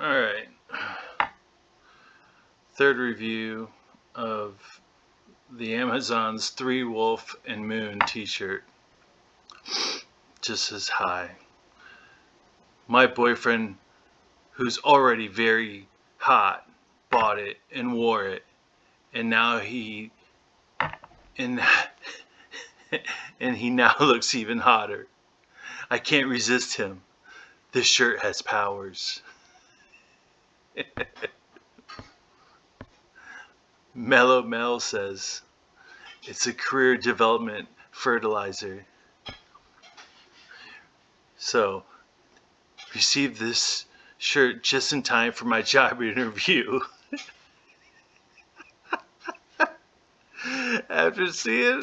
Alright. Third review of the Amazon's Three Wolf and Moon t-shirt. Just says hi. My boyfriend, who's already very hot, bought it and wore it. And now he and he now looks even hotter. I can't resist him. This shirt has powers. Mellow Mel says, it's a career development fertilizer. So, received this shirt just in time for my job interview. After seeing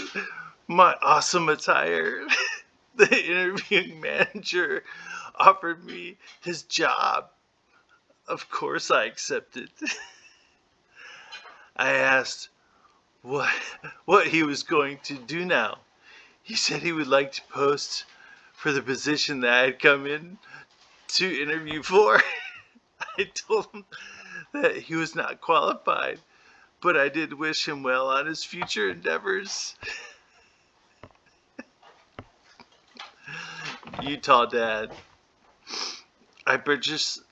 my awesome attire, the interviewing manager offered me his job. Of course I accepted. I asked what he was going to do now. He said he would like to post for the position that I had come in to interview for. I told him that he was not qualified, but I did wish him well on his future endeavors. Utah Dad. I purchased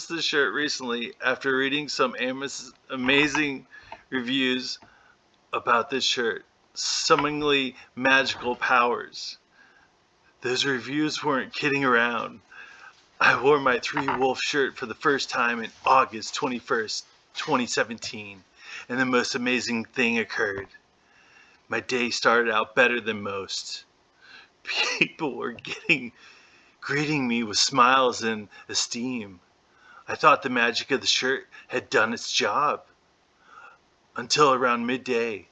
this shirt recently after reading some amazing reviews about this shirt. Summoningly magical powers. Those reviews weren't kidding around. I wore my Three Wolf shirt for the first time in August 21st, 2017, and the most amazing thing occurred. My day started out better than most. People were greeting me with smiles and esteem. I thought the magic of the shirt had done its job. Until around midday,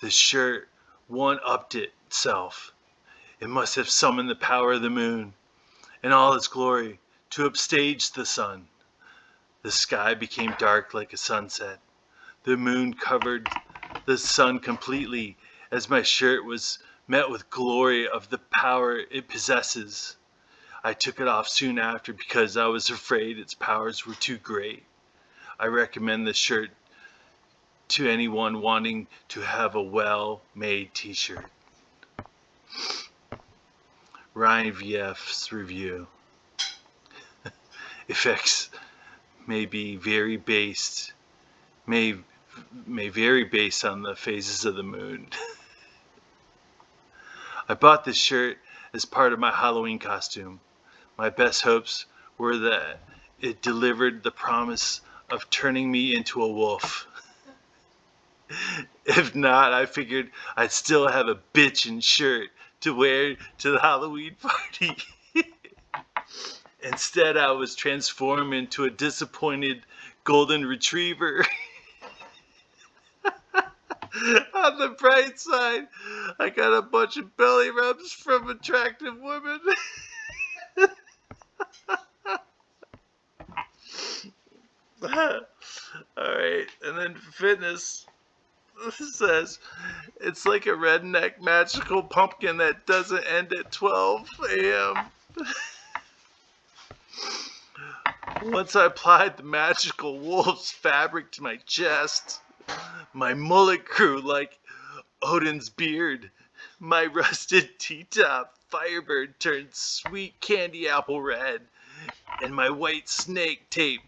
the shirt one-upped itself. It must have summoned the power of the moon in all its glory to upstage the sun. The sky became dark like a sunset. The moon covered the sun completely as my shirt was met with glory of the power it possesses. I took it off soon after because I was afraid its powers were too great. I recommend this shirt to anyone wanting to have a well-made t-shirt. Ryan VF's review. Effects may vary based on the phases of the moon. I bought this shirt as part of my Halloween costume. My best hopes were that it delivered the promise of turning me into a wolf. If not, I figured I'd still have a bitchin' shirt to wear to the Halloween party. Instead, I was transformed into a disappointed golden retriever. On the bright side, I got a bunch of belly rubs from attractive women. Alright, and then fitness says, it's like a redneck magical pumpkin that doesn't end at 12 a.m. Once I applied the magical wolf's fabric to my chest, my mullet grew like Odin's beard. My rusted T-top Firebird turned sweet candy apple red, and my white snake tape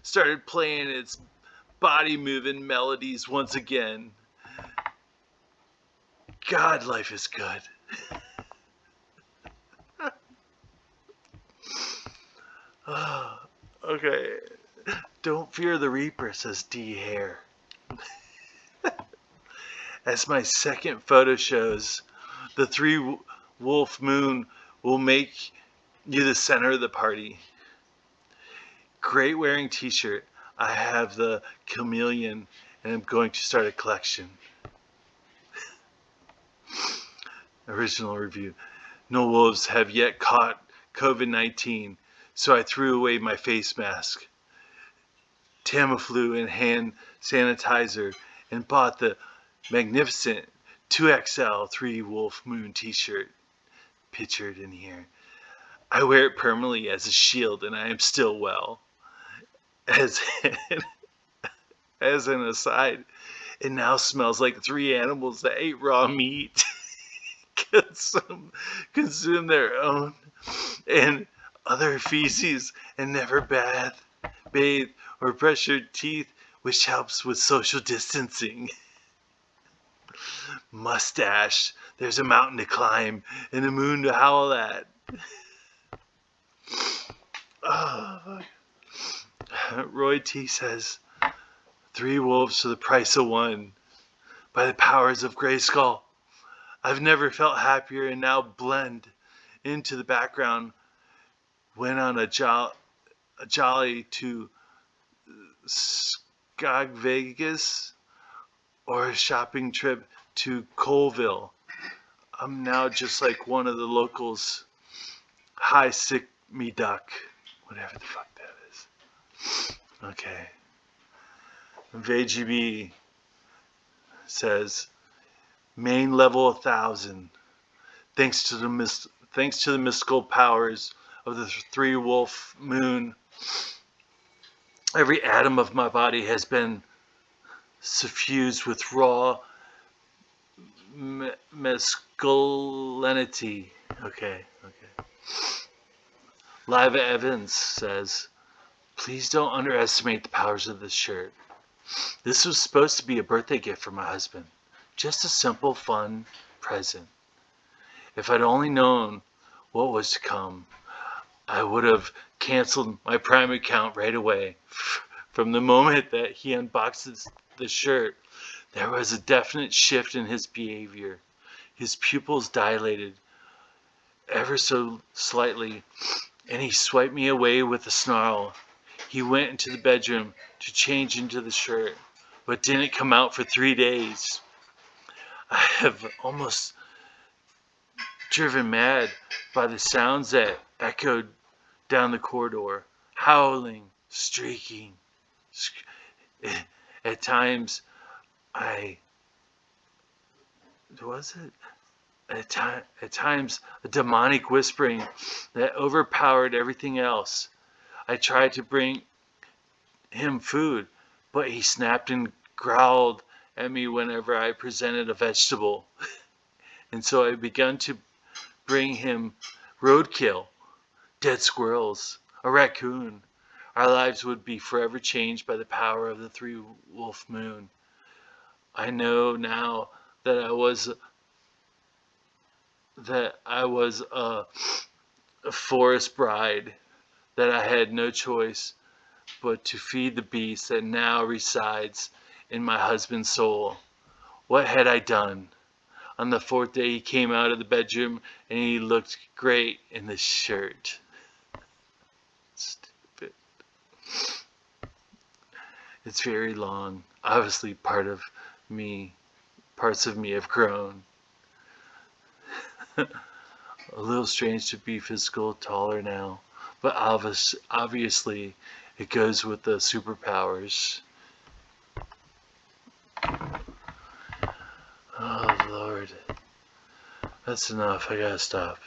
started playing its body-moving melodies once again. God, life is good. Okay. Don't fear the Reaper, says D. Hare. As my second photo shows, the Three Wolf Moon will make you the center of the party. Great wearing t-shirt. I have the chameleon and I'm going to start a collection. Original review. No wolves have yet caught COVID-19, so I threw away my face mask, Tamiflu and hand sanitizer, and bought the magnificent 2XL Three Wolf Moon t-shirt pictured in here. I wear it permanently as a shield and I am still well. As as an aside, it now smells like 3 animals that ate raw meat consume their own and other feces and never bathe, or brush your teeth, which helps with social distancing. Mustache, there's a mountain to climb and a moon to howl at. Oh, Roy T says, 3 wolves for the price of 1. By the powers of Grayskull, I've never felt happier and now blend into the background. Went on a jolly to Skog Vegas or a shopping trip to Colville. I'm now just like one of the locals. Hi, sick me duck. Whatever the fuck that is. Okay. VGB says, main level 1,000. Thanks to the mystical powers of the 3-wolf moon, every atom of my body has been suffused with raw masculinity. Okay. Liva Evans says, please don't underestimate the powers of this shirt. This was supposed to be a birthday gift for my husband. Just a simple, fun present. If I'd only known what was to come, I would have canceled my Prime account right away. From the moment that he unboxed the shirt, there was a definite shift in his behavior. His pupils dilated ever so slightly, and he swiped me away with a snarl. He went into the bedroom to change into the shirt, but didn't come out for 3 days. I have almost driven mad by the sounds that echoed down the corridor, howling, streaking. At times, At times, a demonic whispering that overpowered everything else. I tried to bring him food, but he snapped and growled at me whenever I presented a vegetable. And so I began to bring him roadkill, dead squirrels, a raccoon. Our lives would be forever changed by the power of the 3-wolf moon. I know now that I was a forest bride, that I had no choice but to feed the beast that now resides in my husband's soul. What had I done? On the 4th day, he came out of the bedroom and he looked great in the shirt. Stupid. It's very long. Obviously, parts of me have grown. A little strange to be physical taller now, but obviously it goes with the superpowers. Oh Lord, that's enough. I gotta stop.